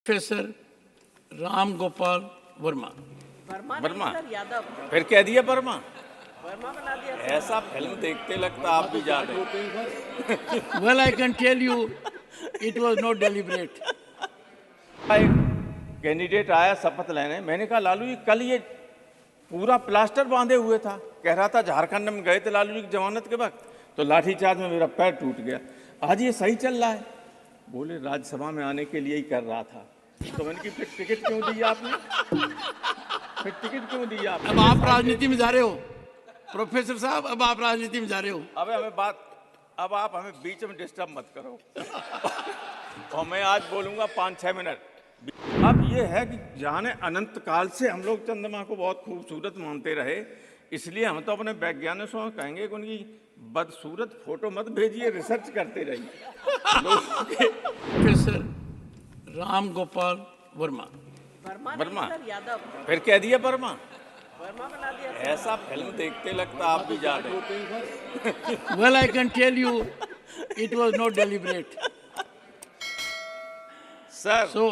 Professor Ram Gopal Verma. Verma फिर कह दिया वर्मा। वर्मा बना दिया। ऐसा फिल्म देखते लगता आप भी जा रहे। Well, I can tell you, it was not deliberate. एक कैंडिडेट आया शपथ लेने, मैंने कहा लालू जी कल ये पूरा प्लास्टर बांधे हुए था, कह रहा था झारखंड में गए थे लालू जी की जमानत के वक्त, तो लाठीचार्ज में मेरा पैर टूट गया। आज ये सही चल रहा है। बोले राज्यसभा में आने के लिए ही कर रहा था। तो मैंने की फिर टिकट क्यों दी आपने? फिर टिकट क्यों दी आपने? अब आप राजनीति में जा रहे हो प्रोफेसर साहब, अब आप राजनीति में जा रहे हो। अब आप हमें बीच में डिस्टर्ब मत करो। और मैं आज बोलूंगा 5-6 मिनट। अब ये है कि जाने अनंत काल से हम लोग चंद्रमा को बहुत खूबसूरत मानते रहे, इसलिए हम तो अपने वैज्ञानिकों को कहेंगे कि उनकी बदसूरत फोटो मत भेजिए, रिसर्च करते रहिए। प्रोफेसर राम गोपाल वर्मा। वर्मा यादव। फिर कह दिया वर्मा। वर्मा बना दिया। ऐसा फिल्म देखते लगता आप भी जा रहे। Well, I can tell you, it was not deliberate. Sir So,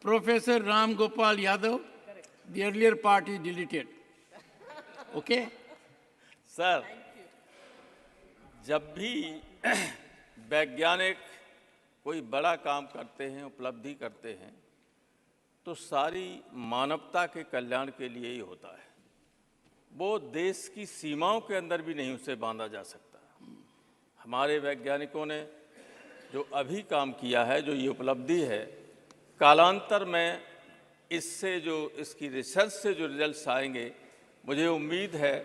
Professor Ram Gopal Yadav, the earlier part is deleted. Okay? Sir जब भी वैज्ञानिक कोई बड़ा काम करते हैं, उपलब्धि करते हैं, तो सारी मानवता के कल्याण के लिए ही होता है। वो देश की सीमाओं के अंदर भी नहीं उसे बांधा जा सकता। हमारे वैज्ञानिकों ने जो अभी काम किया है, जो ये उपलब्धि है, कालांतर में इससे जो इसकी रिसर्च से जो रिजल्ट्स आएंगे, मुझे उम्मीद है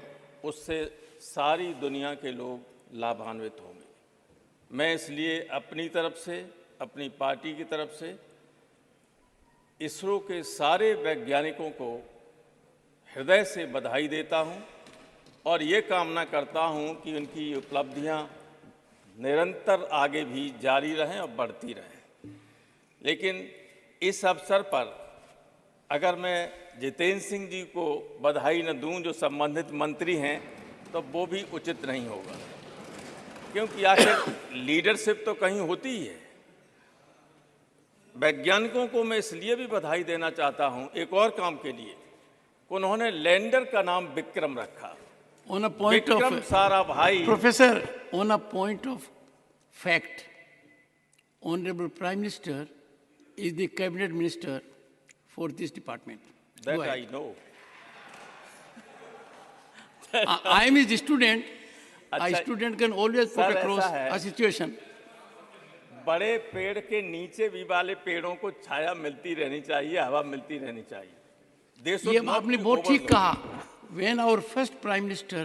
उससे सारी दुनिया के लोग लाभान्वित होंगे। मैं इसलिए अपनी तरफ से, अपनी पार्टी की तरफ से इसरो के सारे वैज्ञानिकों को हृदय से बधाई देता हूं और ये कामना करता हूं कि उनकी उपलब्धियां निरंतर आगे भी जारी रहें और बढ़ती रहें। लेकिन इस अवसर पर अगर मैं जितेंद्र सिंह जी को बधाई न दूं, जो संबंधित मंत्री हैं, तो वो भी उचित नहीं होगा, क्योंकि आखिर लीडरशिप तो कहीं होती ही है। वैज्ञानिकों को मैं इसलिए भी बधाई देना चाहता हूं एक और काम के लिए, उन्होंने लैंडर का नाम विक्रम रखा। On a point Vikram of सारा भाई। Professor, on a point of fact, Honorable Prime Minister is the cabinet minister for this department. That Go I ahead. know. I am his student. A अच्छा, student can always put sir, across ऐसा है। a situation. बड़े पेड़ के नीचे भी वाले पेड़ों को छाया मिलती रहनी चाहिए, हवा मिलती रहनी चाहिए। ये आपने बहुत ठीक कहा। When our first Prime Minister,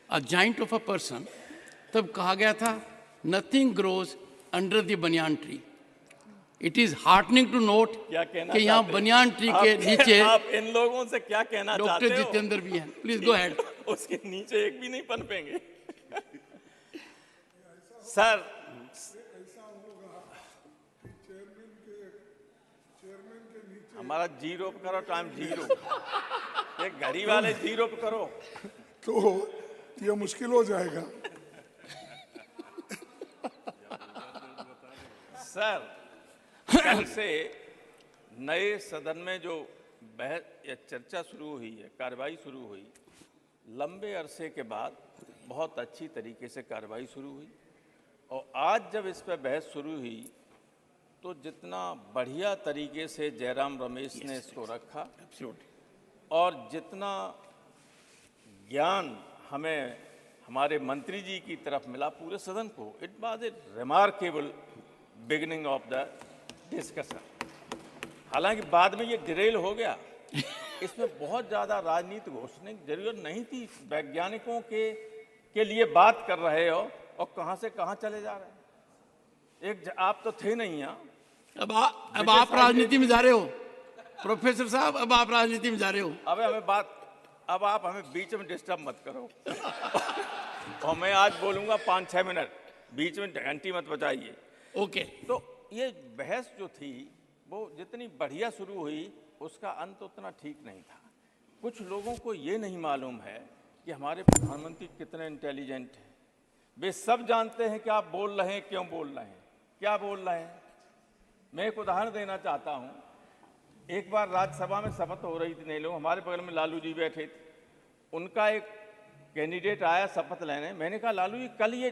a giant of a person, तब कहा गया था, nothing grows under the banyan tree. It is heartening to note क्या कहना कि यहाँ चाहते हैं? बनियान ट्री के नीचे आप इन लोगों से क्या कहना चाहते डॉक्टर हो? जितेंद्र भी हैं। Please go ahead. उसके नीचे एक भी नहीं पनपेंगे। सर हमारा जीरो पे करो, टाइम जीरो। एक घड़ी वाले जीरो पे करो तो ये मुश्किल हो जाएगा। सर कल से नए सदन में जो बहस या चर्चा शुरू हुई है, कार्रवाई शुरू हुई, लंबे अरसे के बाद बहुत अच्छी तरीके से कार्रवाई शुरू हुई। और आज जब इस पर बहस शुरू हुई तो जितना बढ़िया तरीके से जयराम रमेश ने इसको रखा और जितना ज्ञान हमें हमारे मंत्री जी की तरफ मिला पूरे सदन को, it was a remarkable beginning of the discussion. हालांकि बाद में ये डिरेल हो गया, इसमें बहुत ज़्यादा राजनीति घोषणे की जरूरत नहीं थी। वैज्ञानिकों के लिए बात कर रहे हो और कहाँ से कहाँ चले जा रहे हैं। आप तो थे नहीं यहाँ। अब आप राजनीति में जा रहे हो प्रोफेसर साहब, अब आप राजनीति में जा रहे हो। अब आप हमें बीच में डिस्टर्ब मत करो। और मैं आज बोलूंगा 5-6 मिनट, बीच में घंटी मत बजाइए। ओके। तो ये बहस जो थी वो जितनी बढ़िया शुरू हुई, उसका अंत उतना ठीक नहीं था। कुछ लोगों को ये नहीं मालूम है कि हमारे प्रधानमंत्री कितने इंटेलिजेंट हैं। वे सब जानते हैं कि आप बोल रहे हैं, क्यों बोल रहे हैं, क्या बोल रहे हैं। मैं एक उदाहरण देना चाहता हूं। एक बार राज्यसभा में शपथ हो रही थी, नहीं लोग हमारे बगल में लालू जी बैठे थे, उनका एक कैंडिडेट आया शपथ लेने। मैंने कहा लालू जी कल ये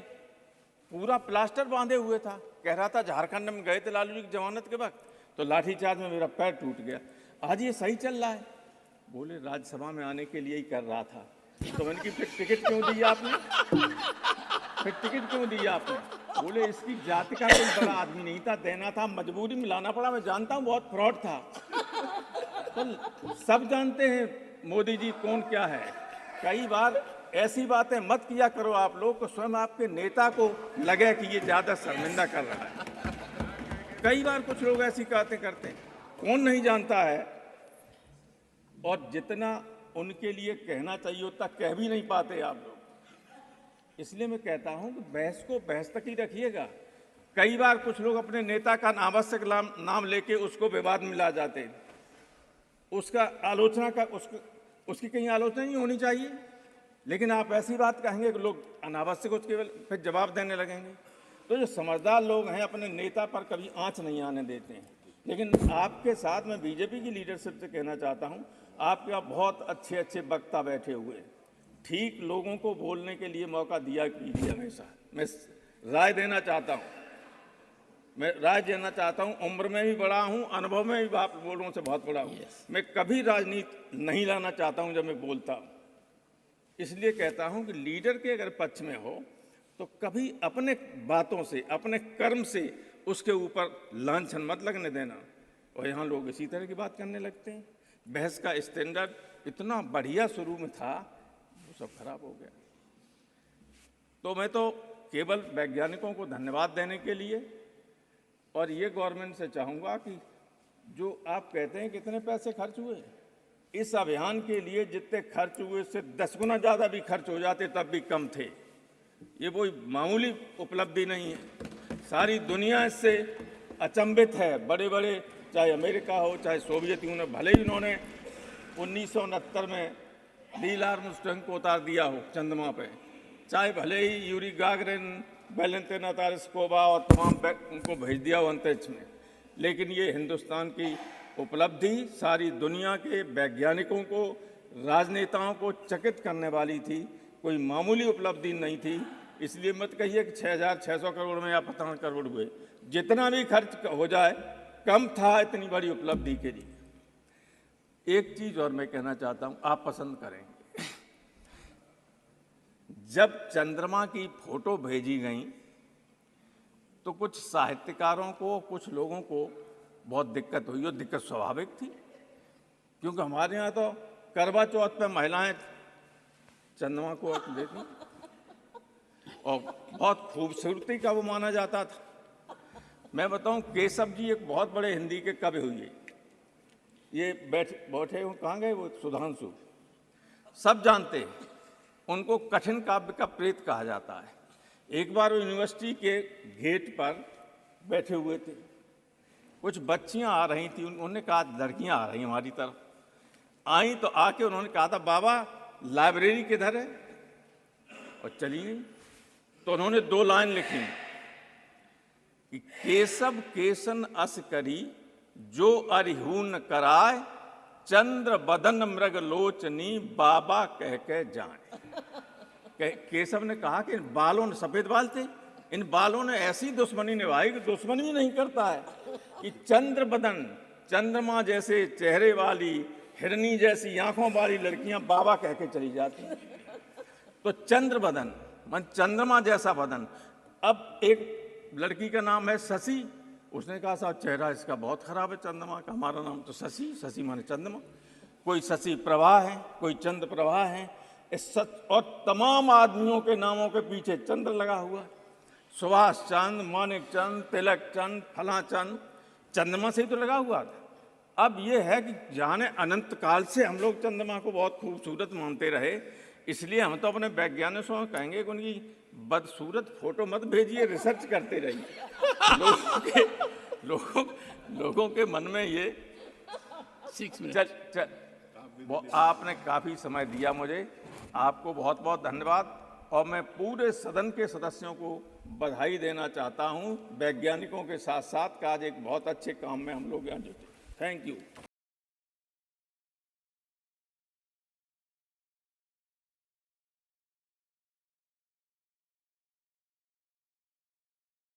पूरा प्लास्टर बांधे हुए था, कह रहा था झारखंड में गए थे लालू जी की जमानत के वक्त, तो लाठीचार्ज में मेरा पैर टूट गया, आज ये सही चल रहा है। बोले राज्यसभा में आने के लिए ही कर रहा था। तो मैंने कि फिर टिकट क्यों दी आपने, फिर टिकट क्यों दी आपने? बोले इसकी जाति का कोई बड़ा आदमी नहीं था, देना था, मजबूरी में लाना पड़ा। मैं जानता हूं बहुत फ्रॉड था, तो सब जानते हैं मोदी जी कौन क्या है। कई बार ऐसी बातें मत किया करो आप लोग को स्वयं आपके नेता को लगे कि ये ज्यादा शर्मिंदा कर रहा है। कई बार कुछ लोग ऐसी बातें करते हैं, कौन नहीं जानता है, और जितना उनके लिए कहना चाहिए उतना कह भी नहीं पाते आप लोग। इसलिए मैं कहता हूं कि बहस को बहस तक ही रखिएगा। कई बार कुछ लोग अपने नेता का अनावश्यक नाम लेके उसको विवाद में ला जाते हैं, उसका आलोचना का उसकी कहीं आलोचना नहीं होनी चाहिए, लेकिन आप ऐसी बात कहेंगे कि लोग अनावश्यक उसके फिर जवाब देने लगेंगे। तो जो समझदार लोग हैं अपने नेता पर कभी आंच नहीं आने देते हैं। लेकिन आपके साथ मैं बीजेपी की लीडरशिप से कहना चाहता हूं, आपके यहाँ बहुत अच्छे अच्छे वक्ता बैठे हुए हैं, ठीक लोगों को बोलने के लिए मौका दिया कीजिए हमेशा। मैं राय देना चाहता हूं, उम्र में भी बड़ा हूं, अनुभव में भी आप लोगों से बहुत बड़ा हूं। मैं कभी राजनीति नहीं लाना चाहता हूं जब मैं बोलता हूं। इसलिए कहता हूं कि लीडर के अगर पक्ष में हो तो कभी अपने बातों से, अपने कर्म से उसके ऊपर लांछन मत लगने देना। और यहाँ लोग इसी तरह की बात करने लगते हैं। बहस का स्टैंडर्ड इतना बढ़िया शुरू में था, वो सब खराब हो गया। तो मैं तो केवल वैज्ञानिकों को धन्यवाद देने के लिए और ये गवर्नमेंट से चाहूँगा कि जो आप कहते हैं कितने पैसे खर्च हुए, इस अभियान के लिए जितने खर्च हुए उससे 10 गुना ज़्यादा भी खर्च हो जाते तब भी कम थे। ये कोई मामूली उपलब्धि नहीं है, सारी दुनिया इससे अचंभित है। बड़े बड़े चाहे अमेरिका हो चाहे सोवियत यूनियन, भले ही उन्होंने 1969 में नील आर्मस्ट्रांग को उतार दिया हो चंद्रमा पे, चाहे भले ही यूरी गागरिन, वैलेंटिना तारस्कोवा और तमाम उनको भेज दिया हो अंतरिक्ष में, लेकिन ये हिंदुस्तान की उपलब्धि सारी दुनिया के वैज्ञानिकों को, राजनेताओं को चकित करने वाली थी, कोई मामूली उपलब्धि नहीं थी। इसलिए मत कहिए कि 6,600 करोड़ में या 15 करोड़ हुए, जितना भी खर्च हो जाए कम था इतनी बड़ी उपलब्धि के लिए। एक चीज और मैं कहना चाहता हूं, आप पसंद करेंगे, जब चंद्रमा की फोटो भेजी गई तो कुछ साहित्यकारों को, कुछ लोगों को बहुत दिक्कत हुई, और दिक्कत स्वाभाविक थी, क्योंकि हमारे यहाँ तो करवा चौथ पे महिलाएं चंद्रमा को देखी और बहुत खूबसूरती का वो माना जाता था। मैं बताऊं, केशव जी एक बहुत बड़े हिंदी के कवि हुए, ये बैठे हो, कहाँ गए वो, सुधांशु, सब जानते हैं उनको कठिन काव्य का प्रेत कहा जाता है। एक बार वो यूनिवर्सिटी के गेट पर बैठे हुए थे, कुछ बच्चियां आ रही थी, उन्होंने कहा लड़कियां आ रही हमारी तरफ, आई तो आके उन्होंने कहा था बाबा लाइब्रेरी किधर है, और चली गई। तो उन्होंने 2 लाइन लिखी कि केशव केसन अस करी जो अरिहून कराए, चंद्र बदन मृग लोचनी बाबा कह के जाए। केशव ने कहा कि इन बालों ने, सफेद बाल थे, इन बालों ने ऐसी दुश्मनी निभाई कि दुश्मनी भी नहीं करता है कि चंद्र बदन, चंद्रमा जैसे चेहरे वाली, हिरनी जैसी आंखों वाली लड़कियां बाबा कह के चली जाती हैं। तो चंद्र बदन मन चंद्रमा जैसा बदन। अब एक लड़की का नाम है शशि, उसने कहा साहब चेहरा इसका बहुत खराब है चंद्रमा का, हमारा नाम तो शशि, शशि माने चंद्रमा। कोई शशि प्रभा है, कोई चंद्र प्रभा है, और तमाम आदमियों के नामों के पीछे चंद्र लगा हुआ, सुभाष चंद्र, मानिक चंद, तिलक चंद, फला चंद, चंद्रमा से ही तो लगा हुआ था। अब ये है कि जाने अनंत काल से हम लोग चंद्रमा को बहुत खूबसूरत मानते रहे, इसलिए हम तो अपने वैज्ञानिकों से कहेंगे कि उनकी बदसूरत फोटो मत भेजिए, रिसर्च करते रहिए। लोगों के मन में ये 6 मिनट। आपने काफी समय दिया मुझे, आपको बहुत बहुत धन्यवाद। और मैं पूरे सदन के सदस्यों को बधाई देना चाहता हूं, वैज्ञानिकों के साथ साथ, कि आज एक बहुत अच्छे काम में हम लोग यहाँ जुटे। Thank you.